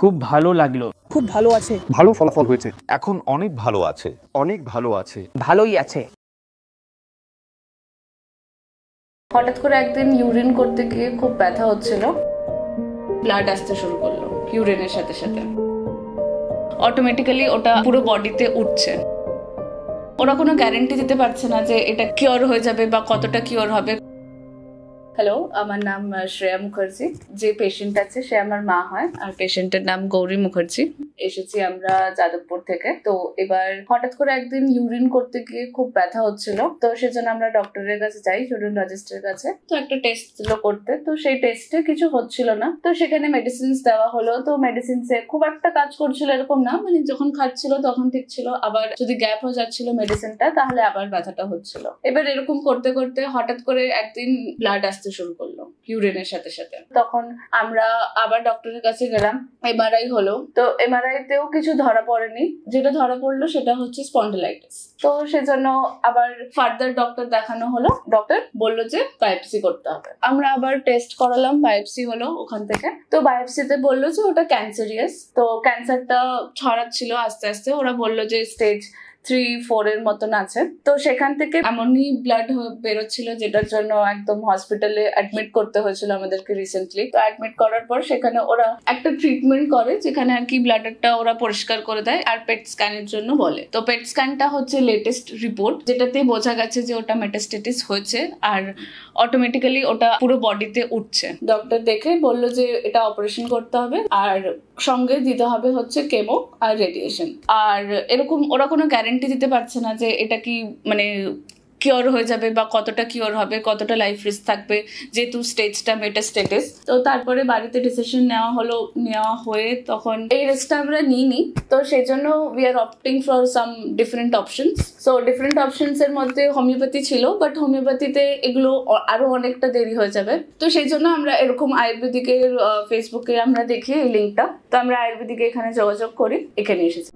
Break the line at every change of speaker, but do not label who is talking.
খুব ভালো লাগলো।
খুব ভালো আছে।
ভালো ফলাফল হয়েছে।
এখন অনেক ভালো আছে।
অনেক ভালো আছে।
ভালোই আছে।
হঠাৎ করে একদিন ইউরিন করতে গিয়ে খুব ব্যথা হচ্ছিল, ব্লাড আসতে শুরু করলো ইউরিনের সাথে সাথে। অটোমেটিক্যালি ওটা পুরো বডিতে উঠছে। ওরা কোনো গ্যারান্টি দিতে পারছে না যে এটা কিওর হয়ে যাবে বা কতটা কিওর হবে। হ্যালো, আমার নাম শ্রেয়া মুখার্জি। যে পেশেন্ট আছে সে আমার মা হয়, আর পেশেন্টের নাম গৌরী মুখার্জি। এসেছি আমরা যাদবপুর থেকে। তো এবার হঠাৎ করে একদিন ইউরিন করতে গিয়ে খুব ব্যথা হচ্ছিল, তো সেজন্য আমরা ডক্টরের কাছে যাই, ইউরিনোলজিস্টের কাছে। তো একটা টেস্ট ছিল করতে, তো সেই টেস্টে কিছু হচ্ছিল না। তো সেখানে মেডিসিনস দেওয়া হলো। তো মেডিসিনসে খুব একটা কাজ করছিল এরকম না, মানে যখন খাচ্ছিল তখন ঠিক ছিল, আবার যদি গ্যাপ হয়ে যাচ্ছিল মেডিসিনটা তাহলে আবার ব্যথাটা হচ্ছিল। এবার এরকম করতে করতে হঠাৎ করে একদিন ব্লাড আসতে শুরু করলো ইউরিনের সাথে সাথে। তখন আমরা আবার ডক্টরের কাছে গেলাম, এমআরআই হলো। তো এমআরআই তেও কিছু ধরা পড়েনি, যেটা ধরা পড়লো সেটা হচ্ছে স্পন্ডিলাইটিস। তো সেজন্য আবার ফার্দার ডক্টর দেখানো হলো। ডক্টর বললো যে বায়োপসি করতে হবে। আমরা আবার টেস্ট করালাম, বায়োপসি হলো ওখান থেকে। তো বায়োপসিতে বললো যে ওটা ক্যান্সারিয়াস। তো ক্যান্সারটা ছড়াচ্ছিল আস্তে আস্তে। ওরা বললো যে স্টেজ 3-4 এর মতন আছে। তো সেখান থেকে এমনই ব্লাড বেরোচ্ছিল, যেটার জন্য একদম হসপিটালে অ্যাডমিট করতে হয়েছিল আমাদেরকে রিসেন্টলি। তো অ্যাডমিট করার পর সেখানে ওরা একটা ট্রিটমেন্ট করে, যেখানে আর কি ব্লাডারটা ওরা পরিষ্কার করে দেয় আর পেট স্ক্যানের জন্য বলে। তো পেট স্ক্যানটা হচ্ছে লেটেস্ট রিপোর্ট, যেটাতে বোঝা গেছে যে ওটা মেটাস্টেটিস হয়েছে আর অটোমেটিক্যালি ওটা পুরো বডিতে উঠছে। ডক্টর দেখে বললো যে এটা অপারেশন করতে হবে, আর সঙ্গে দিতে হবে হচ্ছে কেমো আর রেডিয়েশন। আর এরকম ওরা কোনো গ্যারান্টি দিতে পারছে না যে এটা কি মানে কিওর হয়ে যাবে বা কতটা কিওর হবে, কতটা লাইফ রিস্ক থাকবে, যেহেতু স্টেজটা মেটাস্টেটিস। তো তারপরে বাড়িতে ডিসিশন নেওয়া হয়ে তখন এই রিস্কটা আমরা নিইনি। তো সেই জন্য we are opting for some different options. So different options এর মধ্যে হোমিওপ্যাথি ছিল, বাট হোমিওপ্যাথিতে এগুলো আরো অনেকটা দেরি হয়ে যাবে। তো সেই জন্য আমরা এরকম আয়ুর্বেদিকের ফেসবুকে আমরা দেখি এই লিঙ্কটা, তো আমরা আয়ুর্বেদিকে এখানে যোগাযোগ করি, এখানে এসেছি।